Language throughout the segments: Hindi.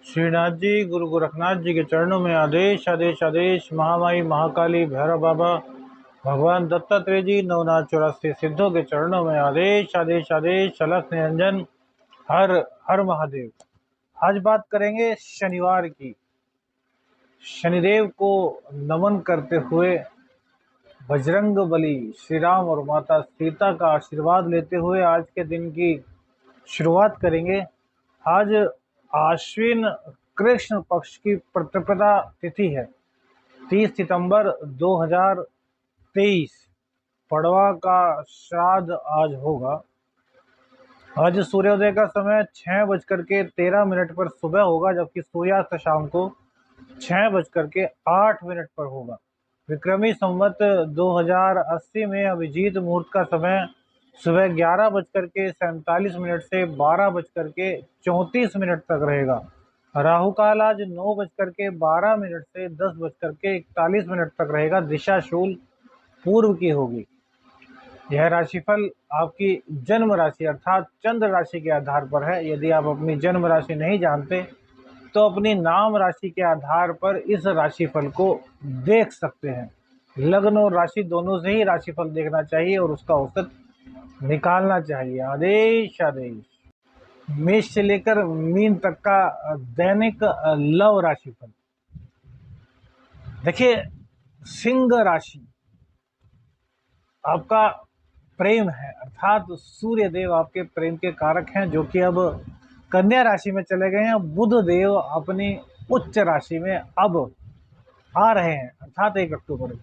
श्रीनाथ जी, गुरु गोरखनाथ जी के चरणों में आदेश आदेश आदेश। महामाई महाकाली भैरव बाबा, भगवान दत्तात्रेय जी, नवनाथ 84 सिद्धों के चरणों में आदेश आदेश आदेश। अलख निरंजन, हर हर महादेव। आज बात करेंगे शनिवार की। शनिदेव को नमन करते हुए बजरंग बली, श्री राम और माता सीता का आशीर्वाद लेते हुए आज के दिन की शुरुआत करेंगे। आज आश्विन कृष्ण पक्ष की प्रतिपदा तिथि है, 30 सितंबर 2023। पड़वा का श्राद्ध आज होगा। आज सूर्योदय का समय 6:13 पर सुबह होगा, जबकि सूर्यास्त शाम को 6:08 पर होगा। विक्रमी संवत 2080 में अभिजीत मुहूर्त का समय सुबह 11:47 से 12:34 तक रहेगा। राहु काल आज 9:12 से 10:41 तक रहेगा। दिशा शूल पूर्व की होगी। यह राशिफल आपकी जन्म राशि अर्थात चंद्र राशि के आधार पर है। यदि आप अपनी जन्म राशि नहीं जानते तो अपनी नाम राशि के आधार पर इस राशिफल को देख सकते हैं। लग्न और राशि दोनों से ही राशिफल देखना चाहिए और उसका औसत निकालना चाहिए। आदेश आदेश। मेष से लेकर मीन तक का दैनिक लव राशिफल। देखिए, सिंह राशि आपका प्रेम है, अर्थात सूर्य देव आपके प्रेम के कारक हैं, जो कि अब कन्या राशि में चले गए हैं। बुध देव अपनी उच्च राशि में अब आ रहे हैं, अर्थात 1 अक्टूबर को।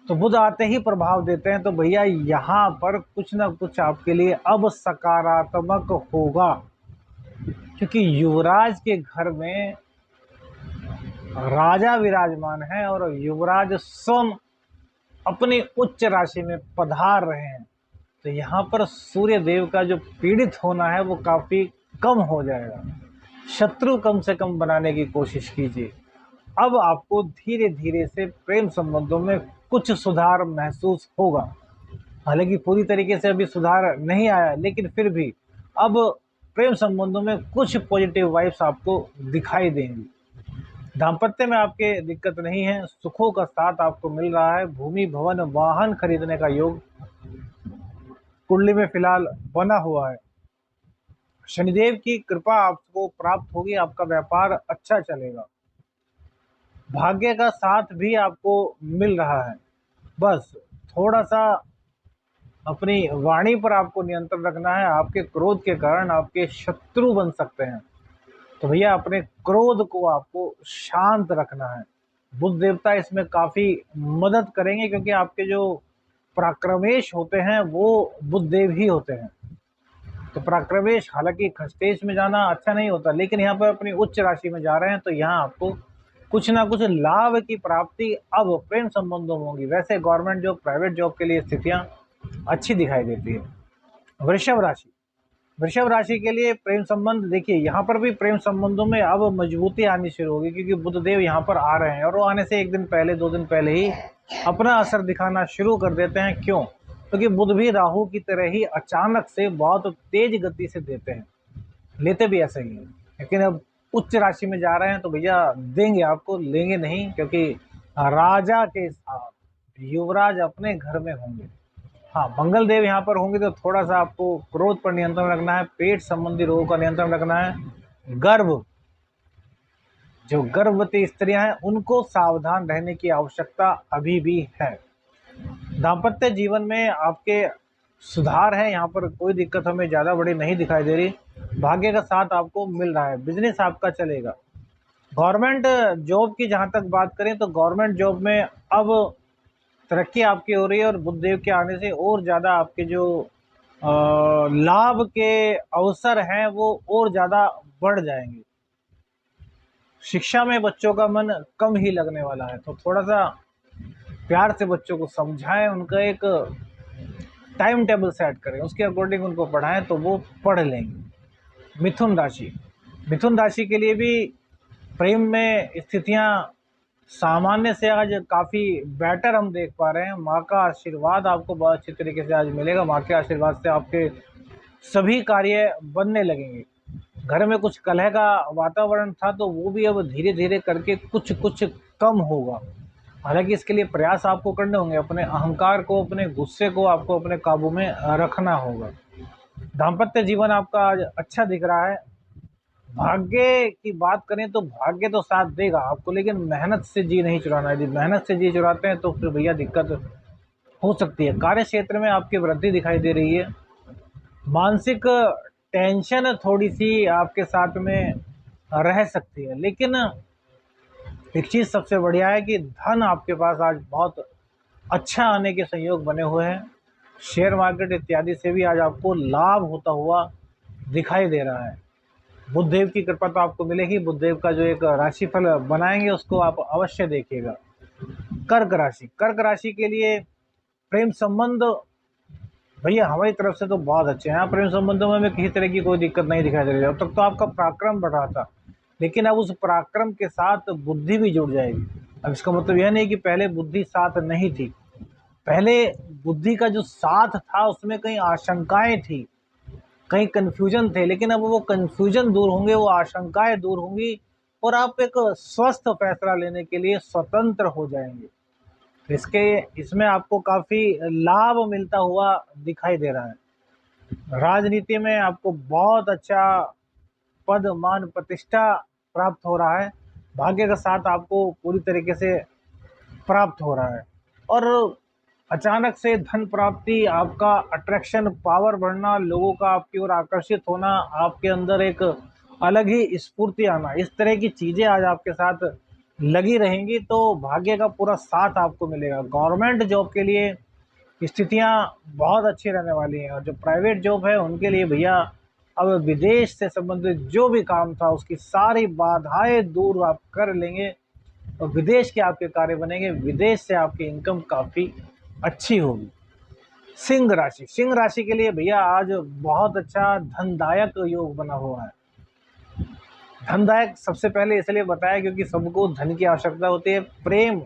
तो बुध आते ही प्रभाव देते हैं। तो भैया यहाँ पर कुछ ना कुछ आपके लिए अब सकारात्मक होगा, क्योंकि युवराज के घर में राजा विराजमान है और युवराज स्वयं अपनी उच्च राशि में पधार रहे हैं। तो यहाँ पर सूर्य देव का जो पीड़ित होना है वो काफी कम हो जाएगा। शत्रु कम से कम बनाने की कोशिश कीजिए। अब आपको धीरे धीरे से प्रेम संबंधों में कुछ सुधार महसूस होगा। हालांकि पूरी तरीके से अभी सुधार नहीं आया, लेकिन फिर भी अब प्रेम संबंधों में कुछ पॉजिटिव वाइब्स आपको दिखाई देंगी। दाम्पत्य में आपके दिक्कत नहीं है। सुखों का साथ आपको मिल रहा है। भूमि भवन वाहन खरीदने का योग कुंडली में फिलहाल बना हुआ है। शनिदेव की कृपा आपको प्राप्त होगी। आपका व्यापार अच्छा चलेगा। भाग्य का साथ भी आपको मिल रहा है। बस थोड़ा सा अपनी वाणी पर आपको नियंत्रण रखना है। आपके क्रोध के कारण आपके शत्रु बन सकते हैं। तो भैया अपने क्रोध को आपको शांत रखना है। बुध देवता इसमें काफी मदद करेंगे, क्योंकि आपके जो पराक्रमेश होते हैं वो बुध देव ही होते हैं। तो पराक्रमेश, हालांकि खस्तेश में जाना अच्छा नहीं होता, लेकिन यहाँ पर अपनी उच्च राशि में जा रहे हैं तो यहाँ आपको कुछ ना कुछ लाभ की प्राप्ति अब प्रेम संबंधों में होगी। वैसे गवर्नमेंट जॉब, प्राइवेट जॉब के लिए स्थितियां अच्छी दिखाई देती है। वृषभ राशि, वृषभ राशि के लिए प्रेम संबंध, देखिए यहाँ पर भी प्रेम संबंधों में अब मजबूती आनी शुरू होगी, क्योंकि बुधदेव यहाँ पर आ रहे हैं और वो आने से 1 दिन पहले 2 दिन पहले ही अपना असर दिखाना शुरू कर देते हैं। क्यों? क्योंकि बुध भी राहु की तरह ही अचानक से बहुत तेज गति से देते हैं। लेते भी ऐसे ही हैं, लेकिन अब उच्च राशि में जा रहे हैं तो भैया देंगे आपको, लेंगे नहीं, क्योंकि राजा के साथ युवराज अपने घर में होंगे। हाँ, मंगल देव यहाँ पर होंगे तो थोड़ा सा आपको क्रोध पर नियंत्रण रखना है। पेट संबंधी रोगों का नियंत्रण रखना है। गर्भ, जो गर्भवती स्त्रियां हैं उनको सावधान रहने की आवश्यकता अभी भी है। दाम्पत्य जीवन में आपके सुधार है, यहाँ पर कोई दिक्कत हमें ज्यादा बड़ी नहीं दिखाई दे रही। भाग्य का साथ आपको मिल रहा है। बिजनेस आपका चलेगा। गवर्नमेंट जॉब की जहां तक बात करें तो गवर्नमेंट जॉब में अब तरक्की आपकी हो रही है और बुधदेव के आने से और ज़्यादा आपके जो लाभ के अवसर हैं वो और ज़्यादा बढ़ जाएंगे। शिक्षा में बच्चों का मन कम ही लगने वाला है, तो थोड़ा सा प्यार से बच्चों को समझाएं, उनका एक टाइम टेबल सेट करें, उसके अकॉर्डिंग उनको पढ़ाएं तो वो पढ़ लेंगे। मिथुन राशि, मिथुन राशि के लिए भी प्रेम में स्थितियां सामान्य से आज काफ़ी बेटर हम देख पा रहे हैं। माँ का आशीर्वाद आपको बहुत अच्छी तरीके से आज मिलेगा। माँ के आशीर्वाद से आपके सभी कार्य बनने लगेंगे। घर में कुछ कलह का वातावरण था तो वो भी अब धीरे धीरे करके कुछ कुछ कम होगा। हालांकि इसके लिए प्रयास आपको करने होंगे, अपने अहंकार को, अपने गुस्से को आपको अपने काबू में रखना होगा। दाम्पत्य जीवन आपका आज अच्छा दिख रहा है। भाग्य की बात करें तो भाग्य तो साथ देगा आपको, लेकिन मेहनत से जी नहीं चुराना। यदि मेहनत से जी चुराते हैं तो फिर भैया दिक्कत हो सकती है। कार्य क्षेत्र में आपकी वृद्धि दिखाई दे रही है। मानसिक टेंशन थोड़ी सी आपके साथ में रह सकती है, लेकिन एक चीज सबसे बढ़िया है कि धन आपके पास आज बहुत अच्छा आने के संयोग बने हुए हैं। शेयर मार्केट इत्यादि से भी आज आपको लाभ होता हुआ दिखाई दे रहा है। बुधदेव की कृपा तो आपको मिलेगी। बुधदेव का जो एक राशिफल बनाएंगे उसको आप अवश्य देखिएगा। कर्क राशि, कर्क राशि के लिए प्रेम संबंध भैया हमारी तरफ से तो बहुत अच्छे हैं। प्रेम संबंधों में हमें किसी तरह की कोई दिक्कत नहीं दिखाई दे रही है। अब तक तो आपका पराक्रम बढ़ रहा था, लेकिन अब उस पराक्रम के साथ बुद्धि भी जुड़ जाएगी। अब इसका मतलब यह नहीं कि पहले बुद्धि साथ नहीं थी। पहले बुद्धि का जो साथ था उसमें कई आशंकाएं थी, कहीं कंफ्यूजन थे, लेकिन अब वो कंफ्यूजन दूर होंगे, वो आशंकाएं दूर होंगी और आप एक स्वस्थ फैसला लेने के लिए स्वतंत्र हो जाएंगे। इसके इसमें आपको काफी लाभ मिलता हुआ दिखाई दे रहा है। राजनीति में आपको बहुत अच्छा पद, मान, प्रतिष्ठा प्राप्त हो रहा है। भाग्य का साथ आपको पूरी तरीके से प्राप्त हो रहा है। और अचानक से धन प्राप्ति, आपका अट्रैक्शन पावर बढ़ना, लोगों का आपकी ओर आकर्षित होना, आपके अंदर एक अलग ही स्फूर्ति आना, इस तरह की चीजें आज आपके साथ लगी रहेंगी। तो भाग्य का पूरा साथ आपको मिलेगा। गवर्नमेंट जॉब के लिए स्थितियां बहुत अच्छी रहने वाली हैं, और जो प्राइवेट जॉब है उनके लिए भैया अब विदेश से संबंधित जो भी काम था उसकी सारी बाधाएं दूर आप कर लेंगे और विदेश के आपके कार्य बनेंगे। विदेश से आपकी इनकम काफी अच्छी होगी। सिंह राशि, सिंह राशि के लिए भैया आज बहुत अच्छा धनदायक योग बना हुआ है। धनदायक सबसे पहले इसलिए बताया क्योंकि सबको धन की आवश्यकता होती है। प्रेम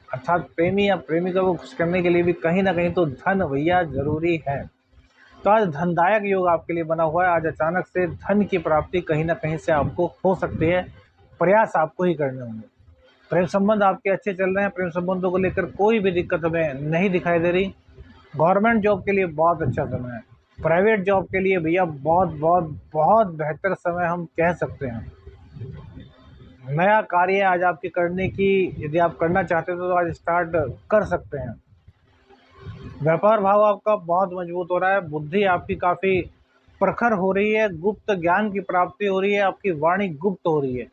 अर्थात प्रेमी या प्रेमिका को खुश करने के लिए भी कहीं ना कहीं तो धन भैया जरूरी है। तो आज धनदायक योग आपके लिए बना हुआ है। आज अचानक से धन की प्राप्ति कहीं ना कहीं से आपको हो सकती है। प्रयास आपको ही करने होंगे। प्रेम संबंध आपके अच्छे चल रहे हैं। प्रेम संबंधों को लेकर कोई भी दिक्कत हमें नहीं दिखाई दे रही। गवर्नमेंट जॉब के लिए बहुत अच्छा समय है। प्राइवेट जॉब के लिए भैया बहुत बहुत बहुत बेहतर समय हम कह सकते हैं। नया कार्य आज आपके करने की, यदि आप करना चाहते हो तो आज स्टार्ट कर सकते हैं। व्यापार भाव आपका बहुत मजबूत हो रहा है। बुद्धि आपकी काफी प्रखर हो रही है। गुप्त ज्ञान की प्राप्ति हो रही है। आपकी वाणी गुप्त हो रही है।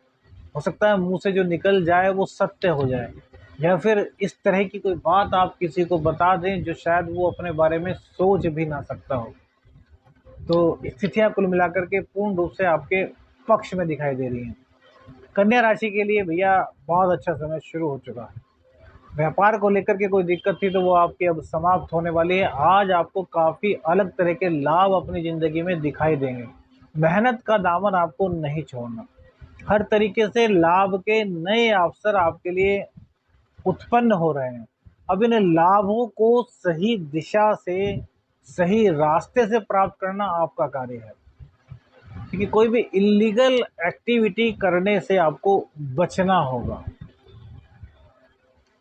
हो सकता है मुंह से जो निकल जाए वो सत्य हो जाए, या फिर इस तरह की कोई बात आप किसी को बता दें जो शायद वो अपने बारे में सोच भी ना सकता हो। तो स्थितियां कुल मिलाकर के पूर्ण रूप से आपके पक्ष में दिखाई दे रही हैं। कन्या राशि के लिए भैया बहुत अच्छा समय शुरू हो चुका है। व्यापार को लेकर के कोई दिक्कत थी तो वो आपकी अब समाप्त होने वाली है। आज आपको काफी अलग तरह के लाभ अपनी जिंदगी में दिखाई देंगे। मेहनत का दामन आपको नहीं छोड़ना। हर तरीके से लाभ के नए अवसर आपके लिए उत्पन्न हो रहे हैं। अब इन लाभों को सही दिशा से, सही रास्ते से प्राप्त करना आपका कार्य है, क्योंकि कोई भी इलीगल एक्टिविटी करने से आपको बचना होगा।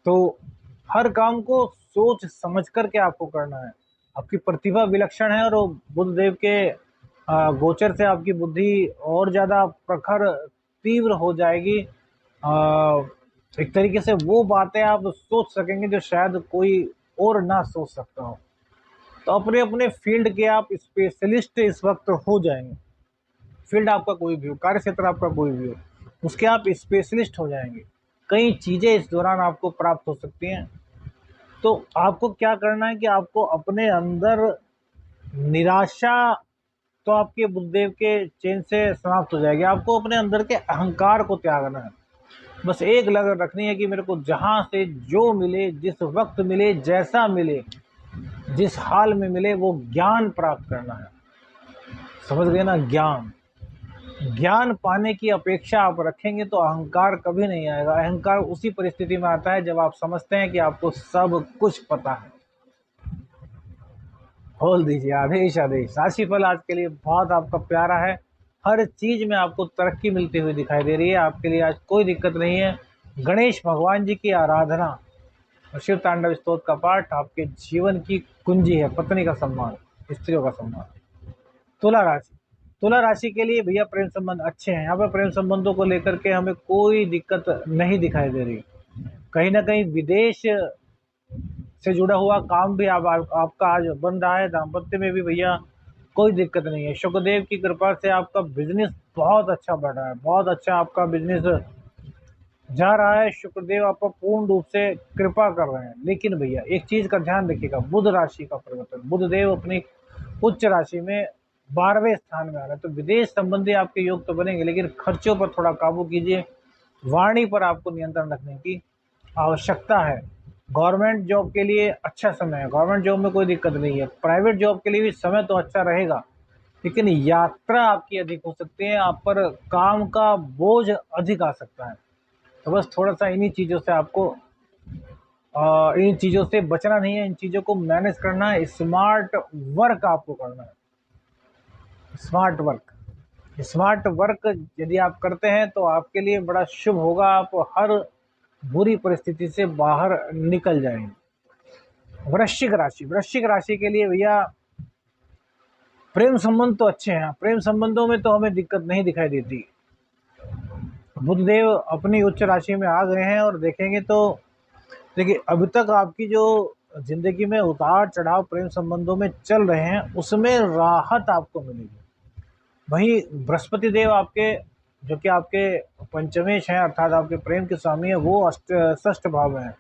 तो हर काम को सोच समझ करके आपको करना है। आपकी प्रतिभा विलक्षण है और बुध देव के गोचर से आपकी बुद्धि और ज्यादा प्रखर, तीव्र हो जाएगी। एक तरीके से वो बातें आप सोच सकेंगे जो शायद कोई और ना सोच सकता हो। तो अपने अपने फील्ड के आप स्पेशलिस्ट इस वक्त हो जाएंगे। फील्ड आपका कोई भी हो, कार्य क्षेत्र आपका कोई भी हो, उसके आप स्पेशलिस्ट हो जाएंगे। कई चीजें इस दौरान आपको प्राप्त हो सकती हैं। तो आपको क्या करना है कि आपको अपने अंदर निराशा तो आपके बुद्धदेव के चेन से समाप्त हो जाएगी। आपको अपने अंदर के अहंकार को त्यागना है। बस एक लगन रखनी है कि मेरे को जहां से जो मिले, जिस वक्त मिले, जैसा मिले, जिस हाल में मिले, वो ज्ञान प्राप्त करना है। समझ गए ना? ज्ञान, ज्ञान पाने की अपेक्षा आप रखेंगे तो अहंकार कभी नहीं आएगा। अहंकार उसी परिस्थिति में आता है जब आप समझते हैं कि आपको सब कुछ पता है। खोल दीजिए आदेश आदेश। राशिफल आज के लिए बहुत आपका प्यारा है। हर चीज में आपको तरक्की मिलती हुई दिखाई दे रही है। आपके लिए आज कोई दिक्कत नहीं है। गणेश भगवान जी की आराधना और शिव तांडव स्तोत्र का पाठ आपके जीवन की कुंजी है। पत्नी का सम्मान, स्त्रियों का सम्मान। तुला राशि, तुला राशि के लिए भैया प्रेम संबंध अच्छे हैं। यहाँ पर प्रेम संबंधों को लेकर के हमें कोई दिक्कत नहीं दिखाई दे रही। कहीं ना कहीं विदेश से जुड़ा हुआ काम भी आपका आज बन रहा है। दाम्पत्य में भी भैया कोई दिक्कत नहीं है। शुक्रदेव की कृपा से आपका बिजनेस बहुत अच्छा बढ़ रहा है, बहुत अच्छा आपका बिजनेस जा रहा है। शुक्रदेव आप पर पूर्ण रूप से कृपा कर रहे हैं। लेकिन भैया एक चीज का ध्यान रखिएगा, बुध राशि का परिवर्तन। बुध देव अपनी उच्च राशि में 12वें स्थान में आ रहे हैं, तो विदेश संबंधी आपके योग तो बनेंगे, लेकिन खर्चों पर थोड़ा काबू कीजिए। वाणी पर आपको नियंत्रण रखने की आवश्यकता है। गवर्नमेंट जॉब के लिए अच्छा समय है, गवर्नमेंट जॉब में कोई दिक्कत नहीं है। प्राइवेट जॉब के लिए भी समय तो अच्छा रहेगा, लेकिन यात्रा आपकी अधिक हो सकती है। आप पर काम का बोझ अधिक आ सकता है। तो बस थोड़ा सा इन्हीं चीज़ों से आपको इन चीज़ों से बचना नहीं है, इन चीज़ों को मैनेज करना है। स्मार्ट वर्क आपको करना है, स्मार्ट वर्क। स्मार्ट वर्क यदि आप करते हैं तो आपके लिए बड़ा शुभ होगा। आप हर बुरी परिस्थिति से बाहर निकल जाएंगे। वृश्चिक राशि, वृश्चिक राशि के लिए भैया प्रेम संबंध तो अच्छे हैं। प्रेम संबंधों में तो हमें दिक्कत नहीं दिखाई देती। बुधदेव अपनी उच्च राशि में आ गए हैं और देखेंगे तो देखिए अभी तक आपकी जो जिंदगी में उतार चढ़ाव प्रेम संबंधों में चल रहे हैं उसमें राहत आपको मिलेगी। वहीं बृहस्पति देव आपके जो कि आपके पंचमेश हैं अर्थात आपके प्रेम के स्वामी है, वो षष्ठ भाव में है।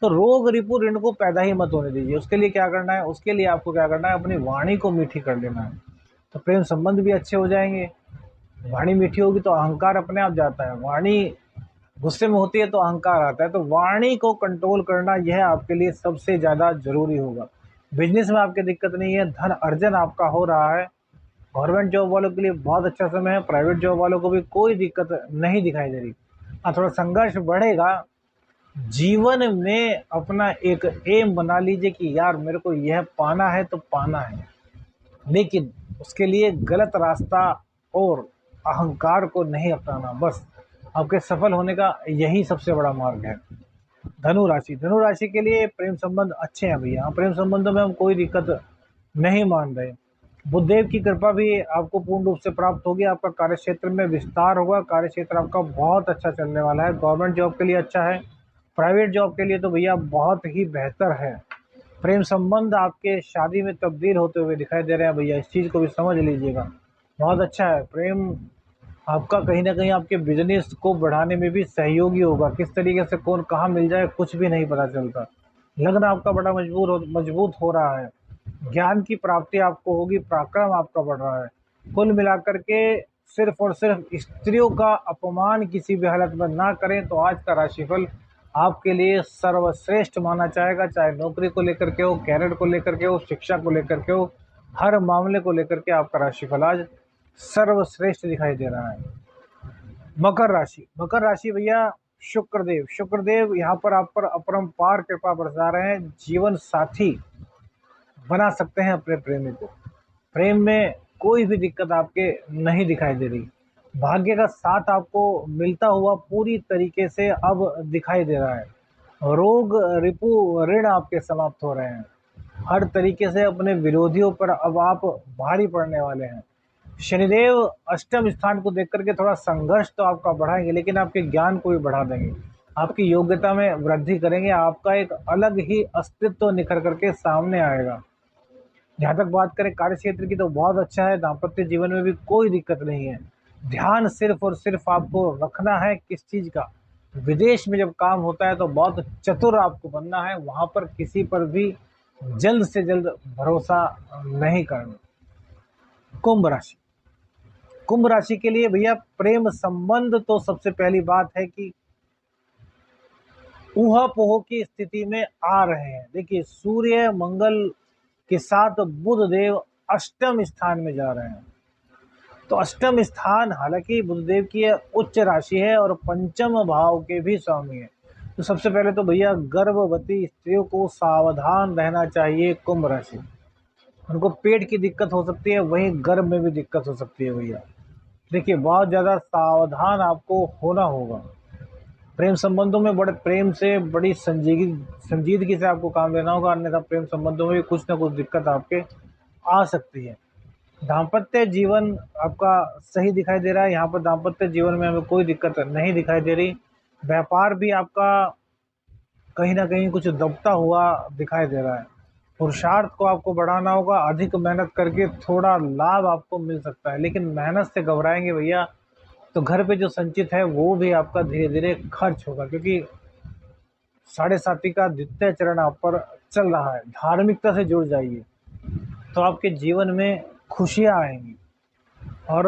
तो रोग रिपु ऋण को पैदा ही मत होने दीजिए। उसके लिए क्या करना है, उसके लिए आपको क्या करना है, अपनी वाणी को मीठी कर लेना है। तो प्रेम संबंध भी अच्छे हो जाएंगे। वाणी मीठी होगी तो अहंकार अपने आप जाता है। वाणी गुस्से में होती है तो अहंकार आता है। तो वाणी को कंट्रोल करना यह आपके लिए सबसे ज़्यादा जरूरी होगा। बिजनेस में आपकी दिक्कत नहीं है, धन अर्जन आपका हो रहा है। गवर्नमेंट जॉब वालों के लिए बहुत अच्छा समय है। प्राइवेट जॉब वालों को भी कोई दिक्कत नहीं दिखाई दे रही। हाँ, थोड़ा संघर्ष बढ़ेगा। जीवन में अपना एक एम बना लीजिए कि यार मेरे को यह पाना है तो पाना है, लेकिन उसके लिए गलत रास्ता और अहंकार को नहीं अपनाना। बस आपके सफल होने का यही सबसे बड़ा मार्ग है। धनु राशि, धनु राशि के लिए प्रेम संबंध अच्छे हैं भैया। प्रेम संबंधों में हम कोई दिक्कत नहीं मान रहे। बुद्धदेव की कृपा भी आपको पूर्ण रूप से प्राप्त होगी। आपका कार्य क्षेत्र में विस्तार होगा। कार्य क्षेत्र आपका बहुत अच्छा चलने वाला है। गवर्नमेंट जॉब के लिए अच्छा है, प्राइवेट जॉब के लिए तो भैया बहुत ही बेहतर है। प्रेम संबंध आपके शादी में तब्दील होते हुए दिखाई दे रहे हैं भैया, इस चीज़ को भी समझ लीजिएगा। बहुत अच्छा है। प्रेम आपका कहीं ना कहीं आपके बिजनेस को बढ़ाने में भी सहयोगी होगा। किस तरीके से कौन कहाँ मिल जाए कुछ भी नहीं पता चलता। लगन आपका बड़ा मजबूत हो रहा है। ज्ञान की प्राप्ति आपको होगी। पराक्रम आपका बढ़ रहा है। कुल मिलाकर के सिर्फ और सिर्फ स्त्रियों का अपमान किसी भी हालत में ना करें तो आज का राशिफल आपके लिए सर्वश्रेष्ठ माना जाएगा। चाहे नौकरी को लेकर के हो, कैरियर को लेकर के हो, शिक्षा को लेकर के हो, हर मामले को लेकर के आपका राशिफल आज सर्वश्रेष्ठ दिखाई दे रहा है। मकर राशि, मकर राशि भैया शुक्रदेव यहाँ पर आप पर अपरंपार कृपा बरसा रहे हैं। जीवन साथी बना सकते हैं अपने प्रेमी को। प्रेम में कोई भी दिक्कत आपके नहीं दिखाई दे रही। भाग्य का साथ आपको मिलता हुआ पूरी तरीके से अब दिखाई दे रहा है। रोग रिपु ऋण आपके समाप्त हो रहे हैं। हर तरीके से अपने विरोधियों पर अब आप भारी पड़ने वाले हैं। शनिदेव अष्टम स्थान को देख करके थोड़ा संघर्ष तो आपका बढ़ाएंगे, लेकिन आपके ज्ञान को भी बढ़ा देंगे। आपकी योग्यता में वृद्धि करेंगे। आपका एक अलग ही अस्तित्व निखर करके सामने आएगा। जहाँ तक बात करें कार्य क्षेत्र की तो बहुत अच्छा है। दाम्पत्य जीवन में भी कोई दिक्कत नहीं है। ध्यान सिर्फ और सिर्फ आपको रखना है किस चीज़ का, विदेश में जब काम होता है तो बहुत चतुर आपको बनना है। वहाँ पर किसी पर भी जल्द से जल्द भरोसा नहीं करना। कुंभ राशि, कुंभ राशि के लिए भैया प्रेम संबंध तो सबसे पहली बात है कि ऊहापोह की स्थिति में आ रहे हैं। देखिए सूर्य मंगल के साथ बुध देव अष्टम स्थान में जा रहे हैं। तो अष्टम स्थान हालांकि बुधदेव की उच्च राशि है और पंचम भाव के भी स्वामी है। तो सबसे पहले तो भैया गर्भवती स्त्रियों को सावधान रहना चाहिए। कुंभ राशि, उनको पेट की दिक्कत हो सकती है, वहीं गर्भ में भी दिक्कत हो सकती है भैया। देखिए, बहुत ज़्यादा सावधान आपको होना होगा। प्रेम संबंधों में बड़े प्रेम से, बड़ी संजीदगी से आपको काम लेना होगा, अन्यथा प्रेम संबंधों में भी कुछ ना कुछ दिक्कत आपके आ सकती है। दाम्पत्य जीवन आपका सही दिखाई दे रहा है, यहाँ पर दाम्पत्य जीवन में हमें कोई दिक्कत नहीं दिखाई दे रही। व्यापार भी आपका कहीं न कहीं कुछ दबता हुआ दिखाई दे रहा है। पुरुषार्थ को आपको बढ़ाना होगा, अधिक मेहनत करके थोड़ा लाभ आपको मिल सकता है, लेकिन मेहनत से घबराएँगे भैया, तो घर पे जो संचित है वो भी आपका धीरे-धीरे खर्च होगा, क्योंकि साढ़े साथी का द्वितीय चरण आप पर चल रहा है। धार्मिकता से जुड़ जाइए, तो आपके जीवन में खुशियाँ आएँगी। और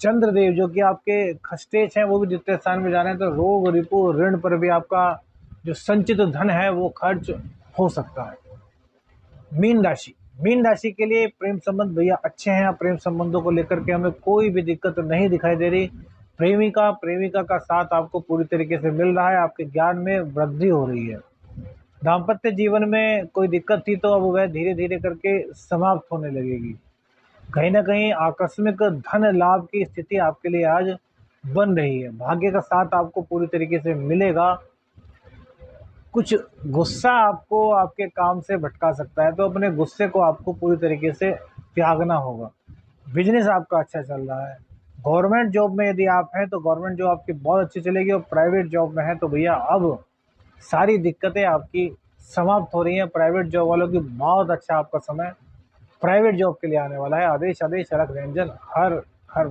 चंद्रदेव जो कि आपके खष्टेश हैं, वो भी द्वितीय स्थान में जा रहे हैं, तो रोग, रिपु, ऋण पर भी आपका जो संचित धन है वो खर्च हो सकता है। मीन राशि के लिए प्रेम संबंध भैया अच्छे हैं। प्रेम संबंधों को लेकर के हमें कोई भी दिक्कत नहीं दिखाई दे रही। प्रेमिका का साथ आपको पूरी तरीके से मिल रहा है, आपके ज्ञान में वृद्धि हो रही है। दाम्पत्य जीवन में कोई दिक्कत थी तो अब वह धीरे धीरे करके समाप्त होने लगेगी। कहीं न कहीं आकस्मिक धन लाभ की स्थिति आपके लिए आज बन रही है। भाग्य का साथ आपको पूरी तरीके से मिलेगा। कुछ गुस्सा आपको आपके काम से भटका सकता है, तो अपने गुस्से को आपको पूरी तरीके से त्यागना होगा। बिज़नेस आपका अच्छा चल रहा है। गवर्नमेंट जॉब में यदि आप हैं, तो गवर्नमेंट जॉब आपकी बहुत अच्छी चलेगी, और प्राइवेट जॉब में हैं, तो भैया अब सारी दिक्कतें आपकी समाप्त हो रही हैं। प्राइवेट जॉब वालों की बहुत अच्छा आपका समय प्राइवेट जॉब के लिए आने वाला है। आदेश, आदेश, अलख, व्यंजन, हर हर